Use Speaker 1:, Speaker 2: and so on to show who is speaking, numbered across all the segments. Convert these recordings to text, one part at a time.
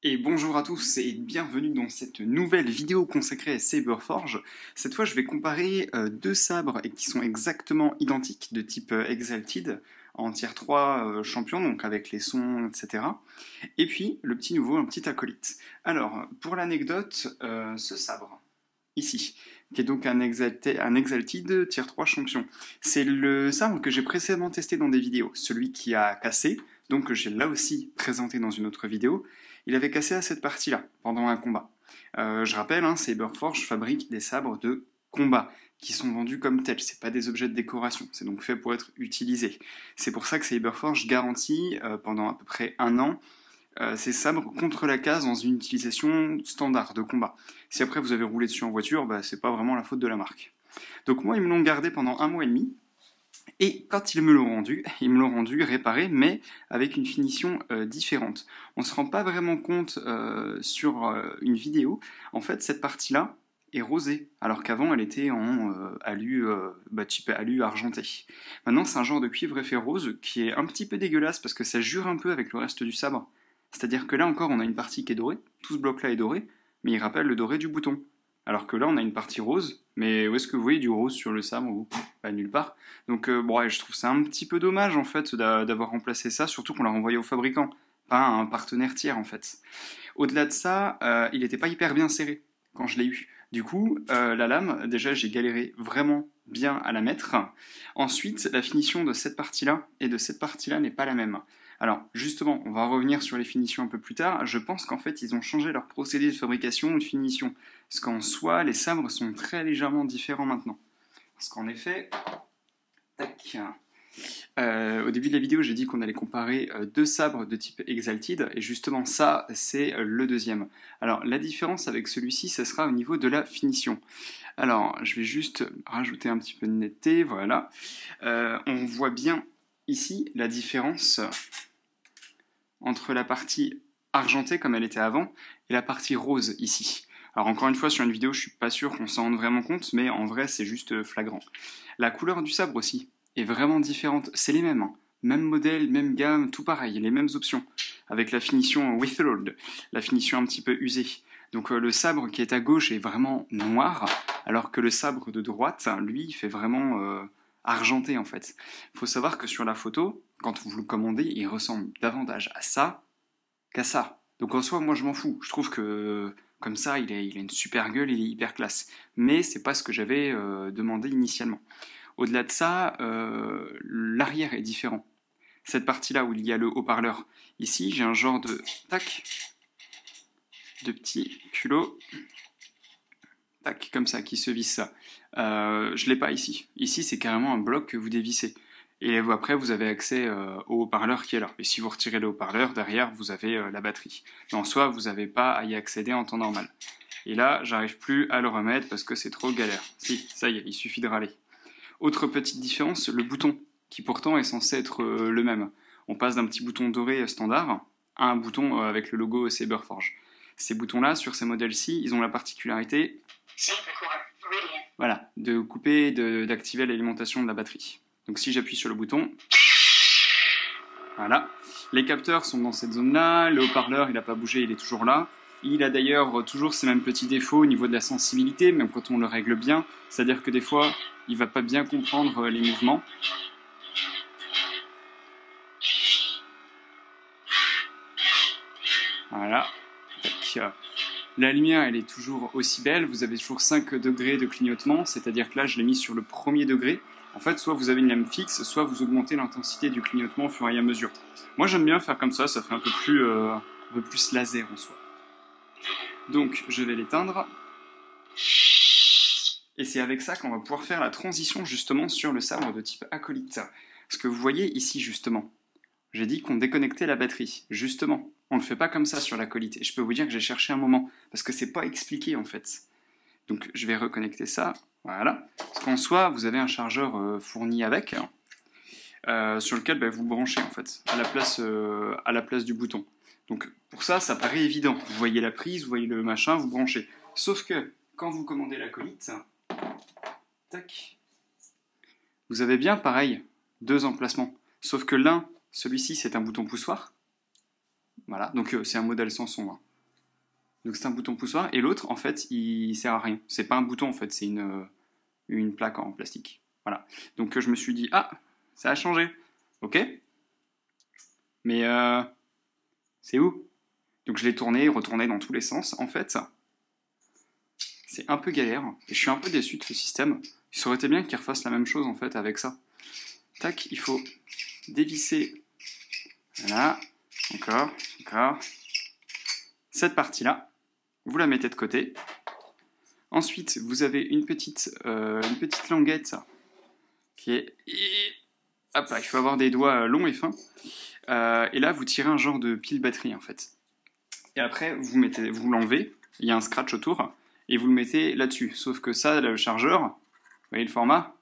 Speaker 1: Et bonjour à tous et bienvenue dans cette nouvelle vidéo consacrée à Saberforge. Cette fois je vais comparer deux sabres qui sont exactement identiques de type Exalted en tier 3 champion, donc avec les sons, etc. Et puis le petit nouveau, un petit acolyte. Alors pour l'anecdote, ce sabre, ici, qui est donc un Exalted tier 3 champion, c'est le sabre que j'ai précédemment testé dans des vidéos, celui qui a cassé, donc que j'ai là aussi présenté dans une autre vidéo. Il avait cassé à cette partie-là, pendant un combat. Je rappelle, Saberforge fabrique des sabres de combat, qui sont vendus comme tels, c'est pas des objets de décoration, c'est donc fait pour être utilisé. C'est pour ça que Saberforge garantit, pendant à peu près un an, ces sabres contre la case dans une utilisation standard de combat. Si après vous avez roulé dessus en voiture, c'est pas vraiment la faute de la marque. Donc moi, ils me l'ont gardé pendant 1 mois et demi, et quand ils me l'ont rendu réparé, mais avec une finition différente. On ne se rend pas vraiment compte sur une vidéo. En fait, cette partie-là est rosée, alors qu'avant, elle était en type alu argenté. Maintenant, c'est un genre de cuivre effet rose qui est un petit peu dégueulasse parce que ça jure un peu avec le reste du sabre. C'est-à-dire que là encore, on a une partie qui est dorée, tout ce bloc-là est doré, mais il rappelle le doré du bouton. Alors que là, on a une partie rose, mais où est-ce que vous voyez du rose sur le sabre ou pas nulle part. Donc, je trouve ça un petit peu dommage en fait d'avoir remplacé ça, surtout qu'on l'a renvoyé au fabricant, pas à un partenaire tiers en fait. Au-delà de ça, il n'était pas hyper bien serré quand je l'ai eu. Du coup, la lame, déjà, j'ai galéré vraiment bien à la mettre. Ensuite, la finition de cette partie-là et de cette partie-là n'est pas la même. Alors, justement, on va revenir sur les finitions un peu plus tard. Je pense qu'en fait, ils ont changé leur procédé de fabrication ou de finition. Parce qu'en soi, les sabres sont très légèrement différents maintenant. Parce qu'en effet, tac. Au début de la vidéo, j'ai dit qu'on allait comparer deux sabres de type Exalted, et justement ça, c'est le deuxième. Alors, la différence avec celui-ci, ce sera au niveau de la finition. Alors, je vais juste rajouter un petit peu de netteté, voilà. On voit bien ici la différence entre la partie argentée, comme elle était avant, et la partie rose, ici. Alors encore une fois, sur une vidéo, je suis pas sûr qu'on s'en rende vraiment compte, mais en vrai, c'est juste flagrant. La couleur du sabre aussi est vraiment différente. C'est les mêmes, même modèle, même gamme, tout pareil, les mêmes options, avec la finition Withhold, la finition un petit peu usée. Donc le sabre qui est à gauche est vraiment noir, alors que le sabre de droite, lui, il fait vraiment argenté en fait. Il faut savoir que sur la photo, quand vous le commandez, il ressemble davantage à ça qu'à ça. Donc en soi, moi je m'en fous. Je trouve que comme ça, il a une super gueule, il est hyper classe. Mais c'est pas ce que j'avais demandé initialement. Au-delà de ça, l'arrière est différent. Cette partie-là où il y a le haut-parleur, ici j'ai un genre de tac, de petit culot, tac, comme ça, qui se visse ça. Je l'ai pas ici. Ici, c'est carrément un bloc que vous dévissez. Et après, vous avez accès au haut-parleur qui est là. Et si vous retirez le haut-parleur, derrière, vous avez la batterie. Mais en soi, vous n'avez pas à y accéder en temps normal. Et là, j'arrive plus à le remettre parce que c'est trop galère. Si, ça y est, il suffit de râler. Autre petite différence, le bouton, qui pourtant est censé être le même. On passe d'un petit bouton doré standard à un bouton avec le logo Saberforge. Ces boutons-là, sur ces modèles-ci, ils ont la particularité voilà, de couper et d'activer l'alimentation de la batterie. Donc si j'appuie sur le bouton, voilà, les capteurs sont dans cette zone-là, le haut-parleur il n'a pas bougé, il est toujours là. Il a d'ailleurs toujours ces mêmes petits défauts au niveau de la sensibilité, même quand on le règle bien, c'est-à-dire que des fois, il ne va pas bien comprendre les mouvements. Voilà. La lumière, elle est toujours aussi belle, vous avez toujours 5 degrés de clignotement, c'est-à-dire que là, je l'ai mis sur le premier degré. En fait, soit vous avez une lame fixe, soit vous augmentez l'intensité du clignotement au fur et à mesure. Moi, j'aime bien faire comme ça fait un peu plus laser en soi. Donc, je vais l'éteindre. Et c'est avec ça qu'on va pouvoir faire la transition justement sur le sabre de type acolyte. Ce que vous voyez ici justement, j'ai dit qu'on déconnectait la batterie. Justement, on ne le fait pas comme ça sur l'acolyte. Et je peux vous dire que j'ai cherché un moment, parce que c'est pas expliqué en fait. Donc je vais reconnecter ça, voilà. Parce qu'en soi, vous avez un chargeur fourni avec, sur lequel vous branchez en fait, à la place du bouton. Donc pour ça, ça paraît évident. Vous voyez la prise, vous voyez le machin, vous branchez. Sauf que, quand vous commandez l'acolyte, tac, vous avez bien pareil, deux emplacements. Sauf que l'un, celui-ci, c'est un bouton poussoir. Voilà, donc c'est un modèle sans son. Donc c'est un bouton poussoir. Et l'autre, en fait, il sert à rien. C'est pas un bouton, en fait, c'est une plaque en plastique. Voilà. Donc je me suis dit, ah, ça a changé. Ok. Mais c'est où? Donc je l'ai tourné, retourné dans tous les sens. En fait, c'est un peu galère. Et je suis un peu déçu de ce système. Il aurait été bien qu'il refasse la même chose, en fait, avec ça. Tac, il faut dévisser. Voilà. Encore, encore. Cette partie-là, vous la mettez de côté. Ensuite, vous avez une petite languette qui est... Hop là, il faut avoir des doigts longs et fins. Et là, vous tirez un genre de pile batterie, en fait. Et après, vous l'enlevez, il y a un scratch autour, et vous le mettez là-dessus. Sauf que ça, le chargeur, vous voyez le format?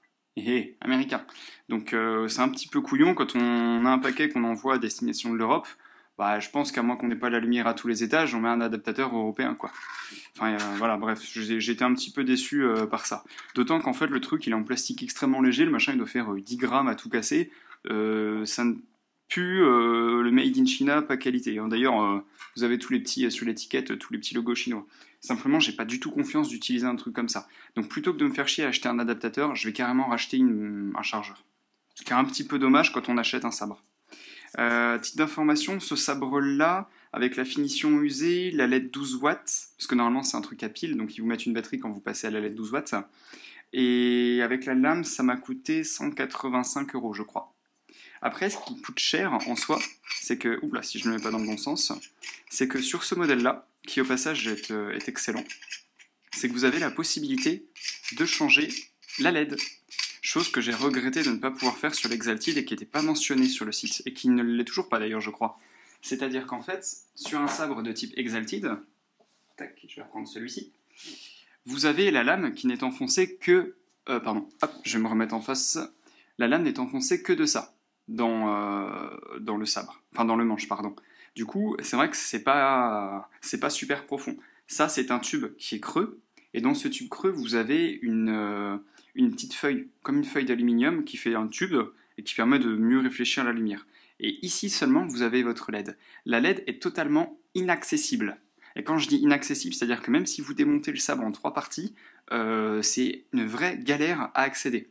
Speaker 1: Américain. Donc c'est un petit peu couillon quand on a un paquet qu'on envoie à destination de l'Europe. Bah, je pense qu'à moins qu'on n'ait pas la lumière à tous les étages, on met un adaptateur européen, quoi. Enfin, voilà, bref, j'ai été un petit peu déçu par ça. D'autant qu'en fait, le truc, il est en plastique extrêmement léger, le machin, il doit faire 10 grammes à tout casser. Ça ne pue le Made in China, pas qualité. D'ailleurs, vous avez tous les petits, sur l'étiquette, tous les petits logos chinois. Simplement, j'ai pas du tout confiance d'utiliser un truc comme ça. Donc plutôt que de me faire chier à acheter un adaptateur, je vais carrément racheter un chargeur. Ce qui est un petit peu dommage quand on achète un sabre. Titre d'information, ce sabre-là, avec la finition usée, la LED 12 watts, parce que normalement c'est un truc à pile, donc ils vous mettent une batterie quand vous passez à la LED 12 watts, et avec la lame, ça m'a coûté 185 €, je crois. Après, ce qui coûte cher en soi, c'est que, oula, si je ne le mets pas dans le bon sens, c'est que sur ce modèle-là, qui au passage est excellent, c'est que vous avez la possibilité de changer la LED. Chose que j'ai regretté de ne pas pouvoir faire sur l'Exalted et qui n'était pas mentionnée sur le site, et qui ne l'est toujours pas d'ailleurs, je crois. C'est-à-dire qu'en fait, sur un sabre de type Exalted, tac, je vais reprendre celui-ci, vous avez la lame qui n'est enfoncée que... pardon, hop, je vais me remettre en face. La lame n'est enfoncée que de ça, dans le sabre, enfin dans le manche, pardon. Du coup, c'est vrai que c'est pas super profond. Ça, c'est un tube qui est creux, et dans ce tube creux, vous avez une petite feuille, comme une feuille d'aluminium, qui fait un tube et qui permet de mieux réfléchir la lumière. Et ici seulement, vous avez votre LED. La LED est totalement inaccessible. Et quand je dis inaccessible, c'est-à-dire que même si vous démontez le sabre en 3 parties, c'est une vraie galère à accéder.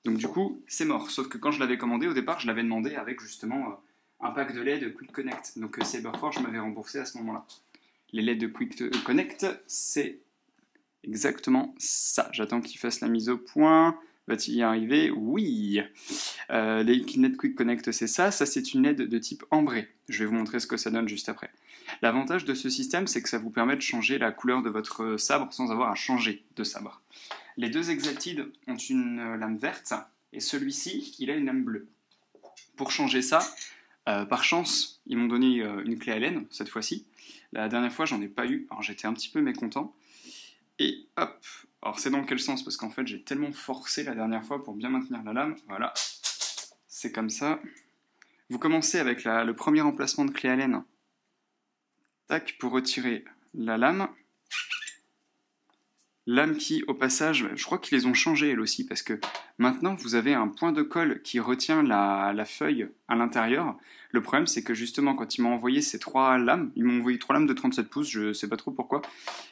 Speaker 1: Donc du coup, c'est mort. Sauf que quand je l'avais commandé, au départ, je l'avais demandé avec justement un pack de LED Quick Connect. Donc Saberforge m'avait remboursé à ce moment-là. Les LED de Quick Connect, c'est exactement ça. J'attends qu'il fasse la mise au point. Va-t-il y arriver? Oui. Les LED Quick Connect, c'est ça. Ça, c'est une LED de type ambré. Je vais vous montrer ce que ça donne juste après. L'avantage de ce système, c'est que ça vous permet de changer la couleur de votre sabre sans avoir à changer de sabre. Les deux Exalted ont une lame verte et celui-ci, il a une lame bleue. Pour changer ça, par chance, ils m'ont donné une clé Allen cette fois-ci. La dernière fois, j'en ai pas eu, alors j'étais un petit peu mécontent. Et hop, alors c'est dans quel sens? Parce qu'en fait, j'ai tellement forcé la dernière fois pour bien maintenir la lame. Voilà, c'est comme ça. Vous commencez avec le premier emplacement de clé Allen. Tac, pour retirer la lame. Lame qui, au passage, je crois qu'ils les ont changées elles aussi, parce que maintenant vous avez un point de colle qui retient la feuille à l'intérieur. Le problème, c'est que justement, quand ils m'ont envoyé ces 3 lames, ils m'ont envoyé 3 lames de 37 pouces, je sais pas trop pourquoi.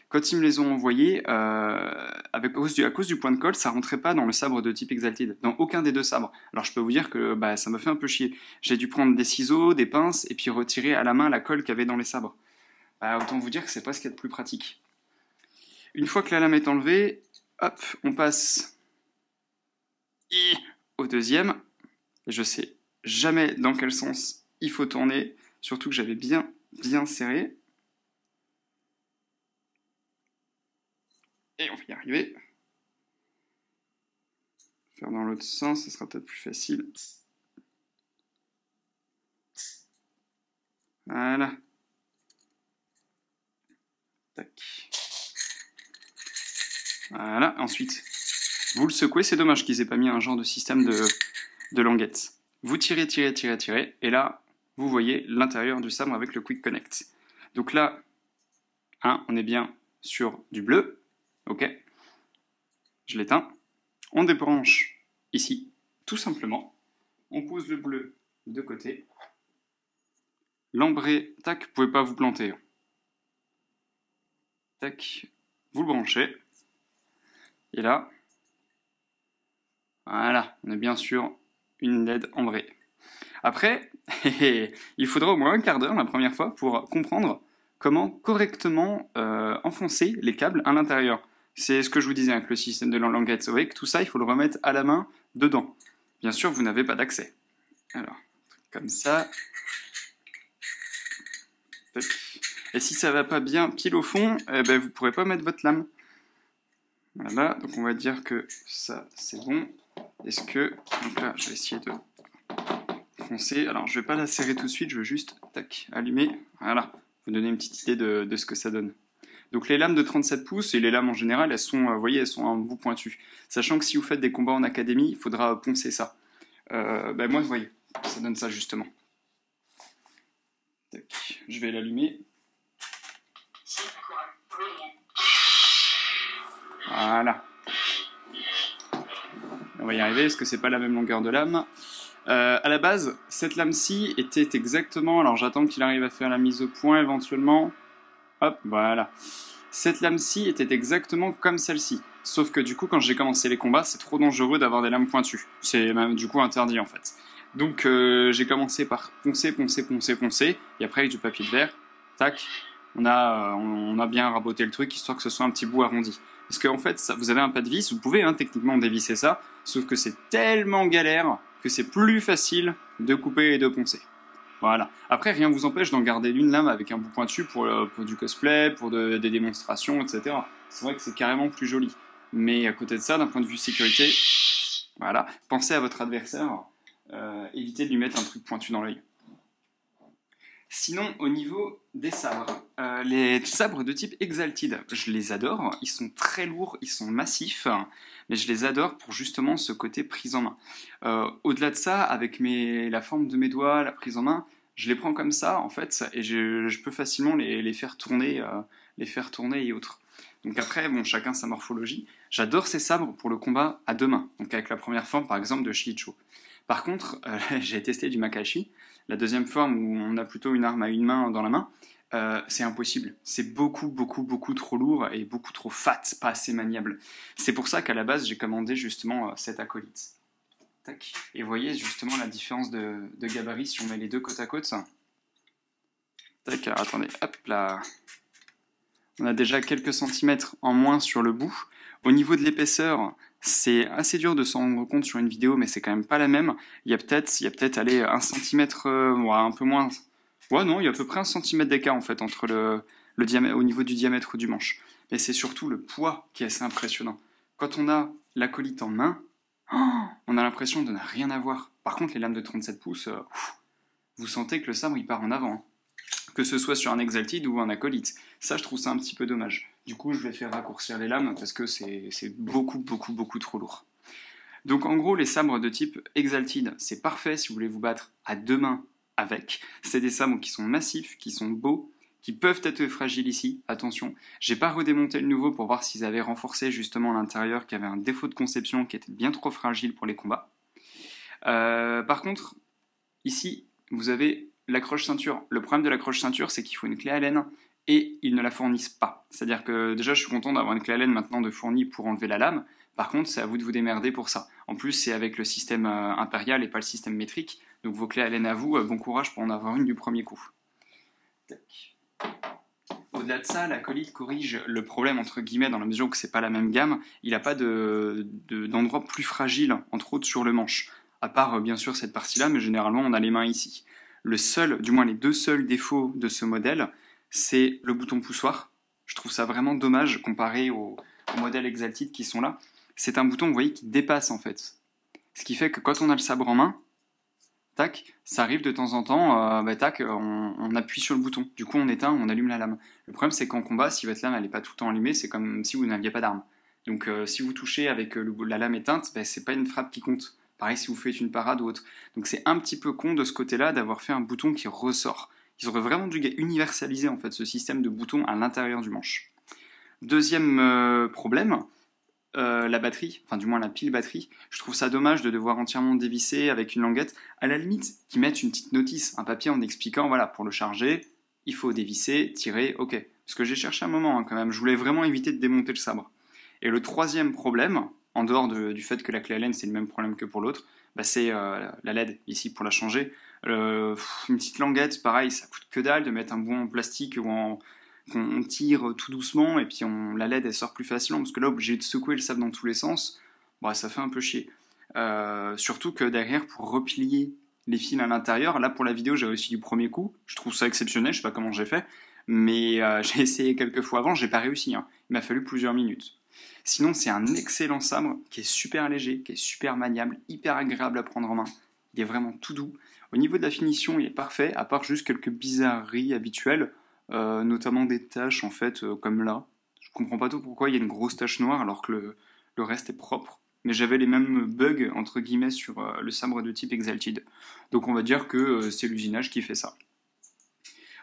Speaker 1: Quand ils me les ont envoyées, à cause du point de colle, ça rentrait pas dans le sabre de type Exalted, dans aucun des deux sabres. Alors je peux vous dire que ça m'a fait un peu chier. J'ai dû prendre des ciseaux, des pinces, et puis retirer à la main la colle qu'il y avait dans les sabres. Autant vous dire que c'est pas ce qu'il y a de plus pratique. Une fois que la lame est enlevée, hop, on passe au deuxième. Je sais jamais dans quel sens il faut tourner, surtout que j'avais bien serré. Et on va y arriver. Faire dans l'autre sens, ce sera peut-être plus facile. Voilà. Tac. Voilà, ensuite, vous le secouez, c'est dommage qu'ils aient pas mis un genre de système de languette. Vous tirez, et là, vous voyez l'intérieur du sabre avec le Quick Connect. Donc là, on est bien sur du bleu, ok, je l'éteins, on débranche ici, tout simplement, on pose le bleu de côté, l'ambré, tac, vous pouvez pas vous planter. tac, vous le branchez. Et là, voilà, on a bien sûr une LED en vrai. Après, il faudra au moins un quart d'heure la première fois pour comprendre comment correctement enfoncer les câbles à l'intérieur. C'est ce que je vous disais avec le système de languette. Vous voyez que tout ça, il faut le remettre à la main dedans. Bien sûr, vous n'avez pas d'accès. Alors, comme ça. Et si ça va pas bien pile au fond, eh ben, vous ne pourrez pas mettre votre lame. Voilà, donc on va dire que ça, c'est bon. Est-ce que... Donc là, je vais essayer de foncer. Alors, je ne vais pas la serrer tout de suite, je veux juste, tac, allumer. Voilà, vous donner une petite idée de ce que ça donne. Donc les lames de 37 pouces et les lames en général, elles sont, vous voyez, elles sont à un bout pointu. Sachant que si vous faites des combats en académie, il faudra poncer ça. Ben moi, vous voyez, ça donne ça justement. Tac, je vais l'allumer. Voilà. On va y arriver parce que c'est pas la même longueur de lame. À la base, cette lame-ci était exactement... Alors j'attends qu'il arrive à faire la mise au point éventuellement. Hop, voilà. Cette lame-ci était exactement comme celle-ci. Sauf que du coup, quand j'ai commencé les combats, c'est trop dangereux d'avoir des lames pointues. C'est même du coup interdit en fait. Donc j'ai commencé par poncer. Et après avec du papier de verre, tac, on a bien raboté le truc histoire que ce soit un petit bout arrondi. Parce qu'en fait, ça, vous avez un pas de vis, vous pouvez techniquement dévisser ça, sauf que c'est tellement galère que c'est plus facile de couper et de poncer. Voilà. Après, rien ne vous empêche d'en garder une lame avec un bout pointu pour du cosplay, pour des démonstrations, etc. C'est vrai que c'est carrément plus joli. Mais à côté de ça, d'un point de vue sécurité, voilà, pensez à votre adversaire, évitez de lui mettre un truc pointu dans l'œil. Sinon, au niveau des sabres, les sabres de type Exalted, je les adore. Ils sont très lourds, ils sont massifs, mais je les adore pour justement ce côté prise en main. Au-delà de ça, avec la forme de mes doigts, la prise en main, je les prends comme ça, en fait, et je peux facilement les faire tourner et autres. Donc après, bon, chacun sa morphologie. J'adore ces sabres pour le combat à deux mains, donc avec la première forme, par exemple, de Shiicho. Par contre, j'ai testé du Makashi. La deuxième forme, où on a plutôt une arme à une main dans la main, c'est impossible. C'est beaucoup trop lourd et beaucoup trop fat, pas assez maniable. C'est pour ça qu'à la base, j'ai commandé justement cet acolyte. Tac. Et vous voyez justement la différence de gabarit si on met les deux côte à côte. Tac, alors, attendez, hop là. On a déjà quelques centimètres en moins sur le bout. Au niveau de l'épaisseur, c'est assez dur de s'en rendre compte sur une vidéo, mais c'est quand même pas la même. Il y a peut-être allez, 1 centimètre, un peu moins. Ouais, non, il y a à peu près 1 centimètre d'écart en fait entre le diamètre, au niveau du diamètre du manche. Et c'est surtout le poids qui est assez impressionnant. Quand on a l'acolyte en main, on a l'impression de ne rien avoir. Par contre, les lames de 37 pouces, vous sentez que le sabre il part en avant. Que ce soit sur un Exalted ou un acolyte. Ça, je trouve ça un petit peu dommage. Du coup, je vais faire raccourcir les lames parce que c'est beaucoup trop lourd. Donc en gros, les sabres de type Exalted, c'est parfait si vous voulez vous battre à deux mains avec. C'est des sabres qui sont massifs, qui sont beaux, qui peuvent être fragiles ici, attention. J'ai pas redémonté le nouveau pour voir s'ils avaient renforcé justement l'intérieur, qui avait un défaut de conception, qui était bien trop fragile pour les combats. Par contre, ici, vous avez l'accroche ceinture. Le problème de l'accroche ceinture, c'est qu'il faut une clé Allen et ils ne la fournissent pas. C'est-à-dire que déjà, je suis content d'avoir une clé Allen maintenant de fournie pour enlever la lame. Par contre, c'est à vous de vous démerder pour ça. En plus, c'est avec le système impérial et pas le système métrique. Donc vos clés Allen à vous, bon courage pour en avoir une du premier coup. Tac. Au-delà de ça, l'acolyte corrige le problème entre guillemets dans la mesure où c'est pas la même gamme. Il n'a pas d'endroit plus fragile, entre autres sur le manche. À part bien sûr cette partie-là, mais généralement on a les mains ici. Du moins les deux seuls défauts de ce modèle, c'est le bouton poussoir. Je trouve ça vraiment dommage comparé aux modèles Exalted qui sont là. C'est un bouton, vous voyez, qui dépasse en fait. Ce qui fait que quand on a le sabre en main, tac, ça arrive de temps en temps, tac, on appuie sur le bouton. Du coup, on éteint, on allume la lame. Le problème, c'est qu'en combat, si votre lame n'est pas tout le temps allumée, c'est comme si vous n'aviez pas d'arme. Donc, si vous touchez avec la lame éteinte, c'est pas une frappe qui compte. Pareil si vous faites une parade ou autre. Donc c'est un petit peu con de ce côté-là d'avoir fait un bouton qui ressort. Ils auraient vraiment dû universaliser en fait ce système de boutons à l'intérieur du manche. Deuxième problème, la batterie, enfin du moins la pile batterie. Je trouve ça dommage de devoir entièrement dévisser avec une languette. À la limite, qu'ils mettent une petite notice, un papier en expliquant, voilà, pour le charger, il faut dévisser, tirer, ok. Parce que j'ai cherché un moment quand même, je voulais vraiment éviter de démonter le sabre. Et le troisième problème, en dehors du fait que la clé Allen c'est le même problème que pour l'autre, c'est la LED ici pour la changer. Une petite languette, pareil, ça coûte que dalle de mettre un bout en plastique qu'on tire tout doucement et puis la LED elle sort plus facilement parce que là obligé de secouer le sable dans tous les sens, ça fait un peu chier. Surtout que derrière pour replier les fils à l'intérieur, là pour la vidéo j'ai réussi du premier coup, je trouve ça exceptionnel, je sais pas comment j'ai fait, mais j'ai essayé quelques fois avant, j'ai pas réussi, hein. Il m'a fallu plusieurs minutes. Sinon c'est un excellent sabre qui est super léger, qui est super maniable, hyper agréable à prendre en main, il est vraiment tout doux. Au niveau de la finition il est parfait, à part juste quelques bizarreries habituelles, notamment des taches en fait comme là. Je comprends pas trop pourquoi il y a une grosse tache noire alors que le reste est propre. Mais j'avais les mêmes bugs entre guillemets sur le sabre de type Exalted. Donc on va dire que c'est l'usinage qui fait ça.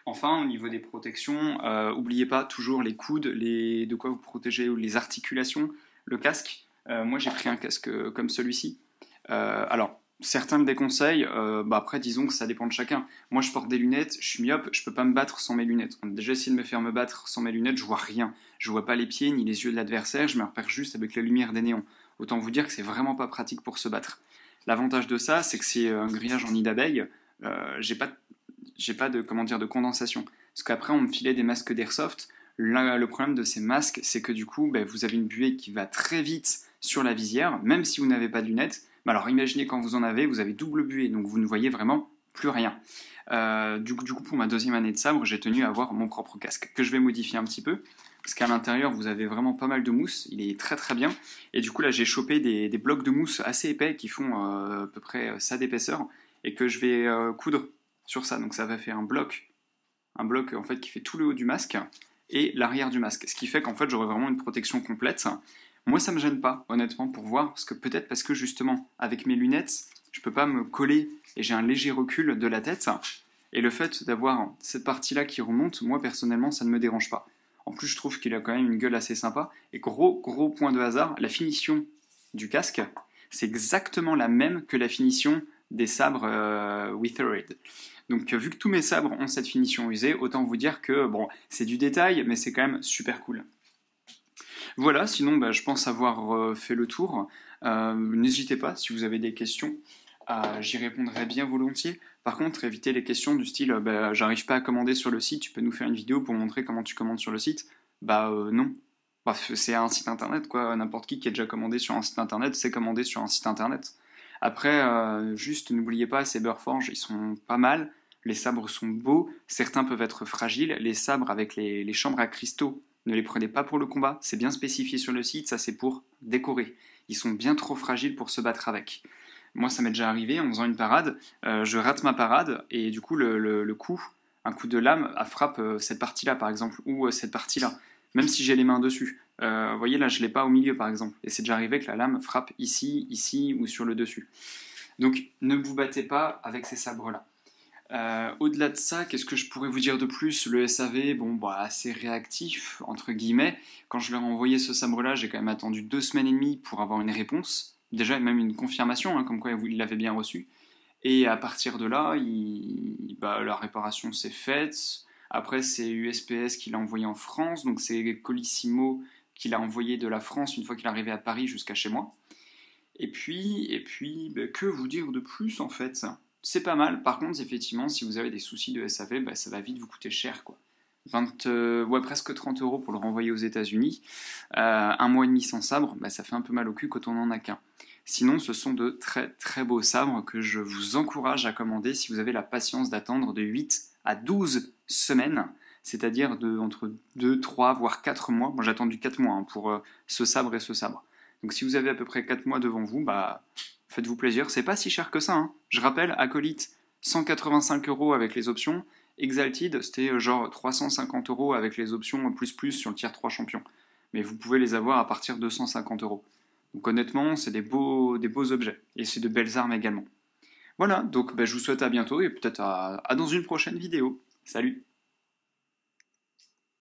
Speaker 1: Enfin, au niveau des protections, n'oubliez pas toujours les coudes, de quoi vous protéger, les articulations, le casque. Moi j'ai pris un casque comme celui-ci. Alors, certains le déconseillent, après disons que ça dépend de chacun. Moi je porte des lunettes, je suis myope, je peux pas me battre sans mes lunettes. On a déjà essayé de me faire me battre sans mes lunettes, je vois rien. Je vois pas les pieds ni les yeux de l'adversaire, je me repère juste avec la lumière des néons. Autant vous dire que c'est vraiment pas pratique pour se battre. L'avantage de ça, c'est que c'est un grillage en nid d'abeille, j'ai pas de condensation. Parce qu'après on me filait des masques d'airsoft, le problème de ces masques, c'est que du coup, vous avez une buée qui va très vite sur la visière, même si vous n'avez pas de lunettes. Alors imaginez quand vous en avez, vous avez double buée, donc vous ne voyez vraiment plus rien. Du coup, pour ma deuxième année de sabre, j'ai tenu à avoir mon propre casque, que je vais modifier un petit peu, parce qu'à l'intérieur, vous avez vraiment pas mal de mousse, il est très très bien. Et du coup, là, j'ai chopé des blocs de mousse assez épais, qui font à peu près ça d'épaisseur, et que je vais coudre sur ça. Donc ça va faire un bloc en fait qui fait tout le haut du masque, et l'arrière du masque, ce qui fait qu'en fait, j'aurai vraiment une protection complète. Moi, ça me gêne pas, honnêtement, pour voir, parce que justement, avec mes lunettes, je peux pas me coller et j'ai un léger recul de la tête. Et le fait d'avoir cette partie-là qui remonte, moi, personnellement, ça ne me dérange pas. En plus, je trouve qu'il a quand même une gueule assez sympa. Et gros point de hasard, la finition du casque, c'est exactement la même que la finition des sabres Withered. Donc, vu que tous mes sabres ont cette finition usée, autant vous dire que, c'est du détail, mais c'est quand même super cool. Voilà, sinon je pense avoir fait le tour. N'hésitez pas si vous avez des questions, j'y répondrai bien volontiers. Par contre, évitez les questions du style j'arrive pas à commander sur le site, tu peux nous faire une vidéo pour montrer comment tu commandes sur le site. Non. C'est un site internet, quoi. N'importe qui a déjà commandé sur un site internet sait commander sur un site internet. Après, juste n'oubliez pas, Saberforge, ils sont pas mal. Les sabres sont beaux, certains peuvent être fragiles. Les sabres avec les chambres à cristaux, ne les prenez pas pour le combat, c'est bien spécifié sur le site, ça c'est pour décorer. Ils sont bien trop fragiles pour se battre avec. Moi ça m'est déjà arrivé, en faisant une parade, je rate ma parade, et du coup le coup, un coup de lame, frappe cette partie-là par exemple, ou cette partie-là, même si j'ai les mains dessus. Vous voyez là, je ne l'ai pas au milieu par exemple, et c'est déjà arrivé que la lame frappe ici ou sur le dessus. Donc ne vous battez pas avec ces sabres-là. Au-delà de ça, qu'est-ce que je pourrais vous dire de plus? Le SAV, assez réactif, entre guillemets. Quand je leur ai envoyé ce sabre-là, j'ai quand même attendu 2 semaines et demie pour avoir une réponse. Déjà, même une confirmation, comme quoi il l'avait bien reçu. Et à partir de là, la réparation s'est faite. Après, c'est USPS qui l'a envoyé en France. Donc c'est Colissimo qui l'a envoyé de la France une fois qu'il est arrivé à Paris jusqu'à chez moi. Et puis que vous dire de plus en fait? C'est pas mal. Par contre, effectivement, si vous avez des soucis de SAV, ça va vite vous coûter cher, quoi. Presque 30 € pour le renvoyer aux États-Unis. 1 mois et demi sans sabre, ça fait un peu mal au cul quand on n'en a qu'un. Sinon, ce sont de très très beaux sabres que je vous encourage à commander si vous avez la patience d'attendre de 8 à 12 semaines, c'est-à-dire entre 2, 3, voire 4 mois. Moi, j'ai attendu 4 mois pour ce sabre et ce sabre. Donc si vous avez à peu près 4 mois devant vous, faites-vous plaisir. C'est pas si cher que ça, hein. Je rappelle, Acolyte, 185 € avec les options. Exalted, c'était genre 350 € avec les options plus sur le tier 3 champion. Mais vous pouvez les avoir à partir de 150 €. Donc honnêtement, c'est des beaux objets. Et c'est de belles armes également. Voilà, donc je vous souhaite à bientôt et peut-être à dans une prochaine vidéo. Salut!